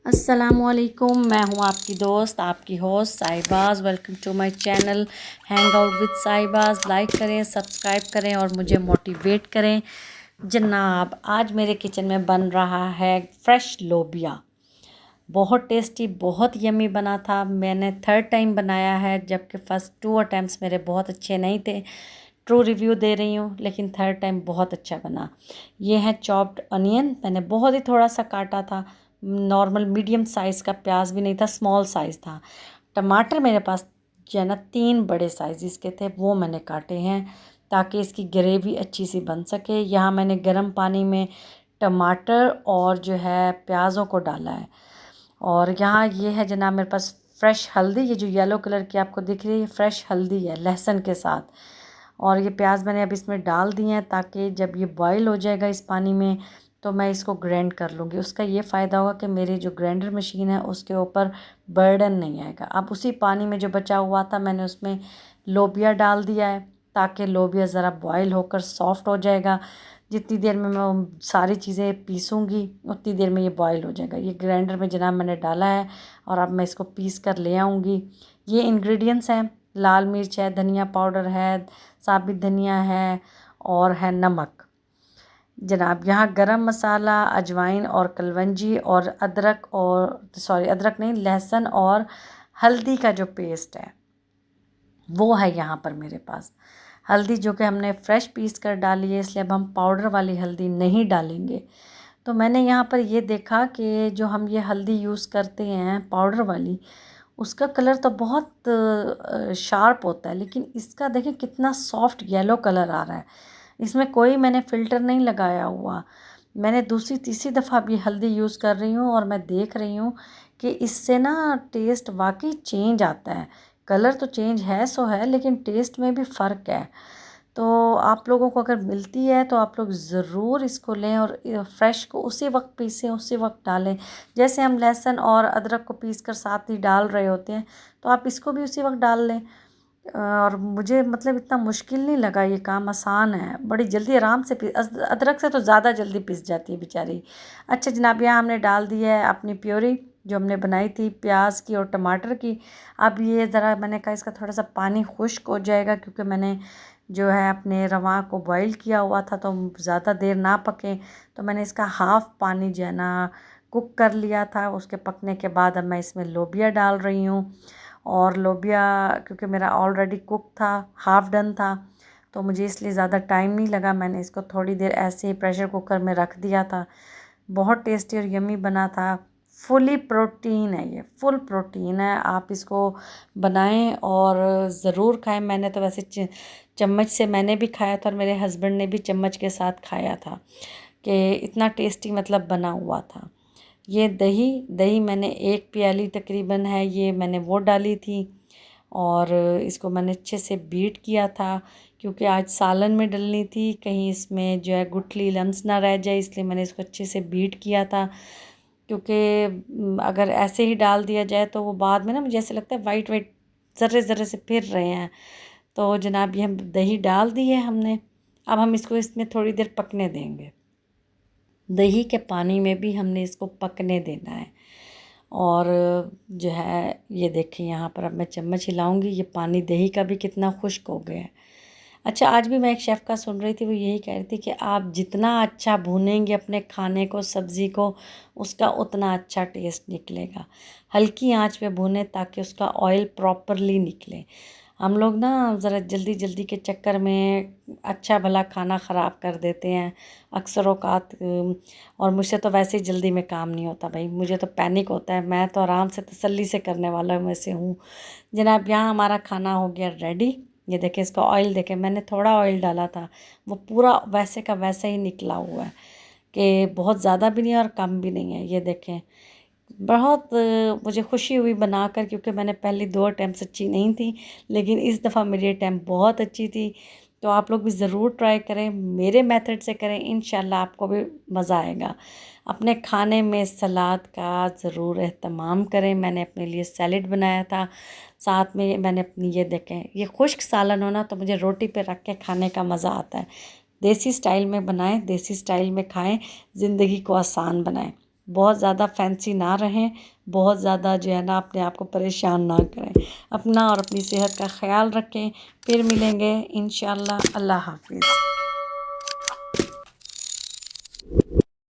अस्सलामुअलैकुम, मैं हूँ आपकी दोस्त, आपकी host Sahibaz. Welcome to my channel hang out with Sahibaz. Like करें, सब्सक्राइब करें और मुझे मोटिवेट करें। जनाब, आज मेरे किचन में बन रहा है फ्रेश लोबिया। बहुत टेस्टी, बहुत यमी बना था। मैंने थर्ड टाइम बनाया है, जबकि फ़र्स्ट 2 अटैम्प्ट्स मेरे बहुत अच्छे नहीं थे। ट्रू रिव्यू दे रही हूँ, लेकिन थर्ड टाइम बहुत अच्छा बना। ये है चॉप्ड अनियन, मैंने बहुत ही थोड़ा सा काटा था। नॉर्मल मीडियम साइज़ का प्याज भी नहीं था, स्मॉल साइज़ था। टमाटर मेरे पास जो है ना 3 बड़े साइज़ इसके थे, वो मैंने काटे हैं ताकि इसकी ग्रेवी अच्छी सी बन सके। यहाँ मैंने गर्म पानी में टमाटर और जो है प्याज़ों को डाला है। और यहाँ ये है जनाब मेरे पास फ्रेश हल्दी, ये जो येलो कलर की आपको दिख रही है फ्रेश हल्दी है लहसुन के साथ। और ये प्याज मैंने अब इसमें डाल दिए हैं ताकि जब ये बॉईल हो जाएगा इस पानी में तो मैं इसको ग्राइंड कर लूँगी। उसका ये फ़ायदा होगा कि मेरी जो ग्राइंडर मशीन है उसके ऊपर बर्डन नहीं आएगा। अब उसी पानी में जो बचा हुआ था मैंने उसमें लोबिया डाल दिया है ताकि लोबिया ज़रा बॉईल होकर सॉफ्ट हो जाएगा। जितनी देर में मैं सारी चीज़ें पीसूँगी उतनी देर में ये बॉईल हो जाएगा। ये ग्राइंडर में जनाब मैंने डाला है और अब मैं इसको पीस कर ले आऊँगी। ये इंग्रेडिएंट्स हैं, लाल मिर्च है, धनिया पाउडर है, साबित धनिया है और है नमक। जनाब यहाँ गरम मसाला, अजवाइन और कलवंजी और अदरक नहीं, लहसुन और हल्दी का जो पेस्ट है वो है यहाँ पर मेरे पास। हल्दी जो कि हमने फ्रेश पीस कर डाली है, इसलिए अब हम पाउडर वाली हल्दी नहीं डालेंगे। तो मैंने यहाँ पर ये देखा कि जो हम ये हल्दी यूज़ करते हैं पाउडर वाली, उसका कलर तो बहुत शार्प होता है, लेकिन इसका देखें कितना सॉफ्ट येलो कलर आ रहा है। इसमें कोई मैंने फ़िल्टर नहीं लगाया हुआ। मैंने दूसरी तीसरी दफ़ा अब ये हल्दी यूज़ कर रही हूँ और मैं देख रही हूँ कि इससे ना टेस्ट वाकई चेंज आता है। कलर तो चेंज है सो है, लेकिन टेस्ट में भी फ़र्क है। तो आप लोगों को अगर मिलती है तो आप लोग ज़रूर इसको लें और फ्रेश को उसी वक्त पीसें, उसी वक्त डालें। जैसे हम लहसुन और अदरक को पीस कर साथ ही डाल रहे होते हैं, तो आप इसको भी उसी वक्त डाल लें। और मुझे मतलब इतना मुश्किल नहीं लगा, ये काम आसान है, बड़ी जल्दी आराम से अदरक से तो ज़्यादा जल्दी पिस जाती है बेचारी। अच्छा जनाब, यहाँ हमने डाल दी है अपनी प्योरी जो हमने बनाई थी प्याज की और टमाटर की। अब ये ज़रा मैंने कहा इसका थोड़ा सा पानी खुश्क हो जाएगा, क्योंकि मैंने जो है अपने रवा को बॉईल किया हुआ था तो ज़्यादा देर ना पके, तो मैंने इसका हाफ़ पानी जो है ना कुक कर लिया था। उसके पकने के बाद अब मैं इसमें लोबिया डाल रही हूँ। और लोबिया क्योंकि मेरा ऑलरेडी कुक था, हाफ़ डन था, तो मुझे इसलिए ज़्यादा टाइम नहीं लगा। मैंने इसको थोड़ी देर ऐसे ही प्रेशर कुकर में रख दिया था। बहुत टेस्टी और यम्मी बना था। फुली प्रोटीन है, ये फुल प्रोटीन है। आप इसको बनाएं और ज़रूर खाएं। मैंने तो वैसे चम्मच से मैंने भी खाया था और मेरे हस्बैंड ने भी चम्मच के साथ खाया था कि इतना टेस्टी मतलब बना हुआ था। ये दही दही मैंने 1 प्याली तकरीबन है, ये मैंने वो डाली थी और इसको मैंने अच्छे से बीट किया था, क्योंकि आज सालन में डलनी थी, कहीं इसमें जो है गुठली लम्स ना रह जाए, इसलिए मैंने इसको अच्छे से बीट किया था। क्योंकि अगर ऐसे ही डाल दिया जाए तो वो बाद में ना मुझे ऐसे लगता है वाइट वाइट ज़र्रे ज़र्रे से फिर रहे हैं। तो जनाब ये हम दही डाल दी है हमने। अब हम इसको इसमें थोड़ी देर पकने देंगे। दही के पानी में भी हमने इसको पकने देना है। और जो है ये देखिए यहाँ पर अब मैं चम्मच हिलाऊंगी, ये पानी दही का भी कितना खुश्क हो गया है। अच्छा, आज भी मैं एक शेफ़ का सुन रही थी, वो यही कह रही थी कि आप जितना अच्छा भूनेंगे अपने खाने को, सब्ज़ी को, उसका उतना अच्छा टेस्ट निकलेगा। हल्की आंच पे भूनें ताकि उसका ऑयल प्रॉपरली निकले। हम लोग ना ज़रा जल्दी जल्दी के चक्कर में अच्छा भला खाना ख़राब कर देते हैं अक्सर औक़ात। और मुझसे तो वैसे ही जल्दी में काम नहीं होता भाई, मुझे तो पैनिक होता है। मैं तो आराम से तसल्ली से करने वाला में से हूँ। जनाब यहाँ हमारा खाना हो गया रेडी। ये देखें, इसका ऑयल देखें, मैंने थोड़ा ऑयल डाला था, वो पूरा वैसे का वैसे ही निकला हुआ है कि बहुत ज़्यादा भी नहीं है और कम भी नहीं है। ये देखें, बहुत मुझे खुशी हुई बनाकर, क्योंकि मैंने पहले 2 अटैम्प्ट्स अच्छी नहीं थी, लेकिन इस दफ़ा मेरी अटैम्प्ट बहुत अच्छी थी। तो आप लोग भी ज़रूर ट्राई करें, मेरे मेथड से करें, इंशाल्लाह आपको भी मज़ा आएगा। अपने खाने में सलाद का ज़रूर एहतमाम करें। मैंने अपने लिए सैलेड बनाया था, साथ में मैंने अपनी ये देखें, ये खुश्क सालन हो ना तो मुझे रोटी पे रख के खाने का मज़ा आता है। देसी स्टाइल में बनाएं, देसी स्टाइल में खाएं, ज़िंदगी को आसान बनाएं। बहुत ज़्यादा फैंसी ना रहें, बहुत ज़्यादा जो है ना अपने आप को परेशान ना करें। अपना और अपनी सेहत का ख्याल रखें। फिर मिलेंगे इंशाल्लाह। अल्लाह हाफिज़।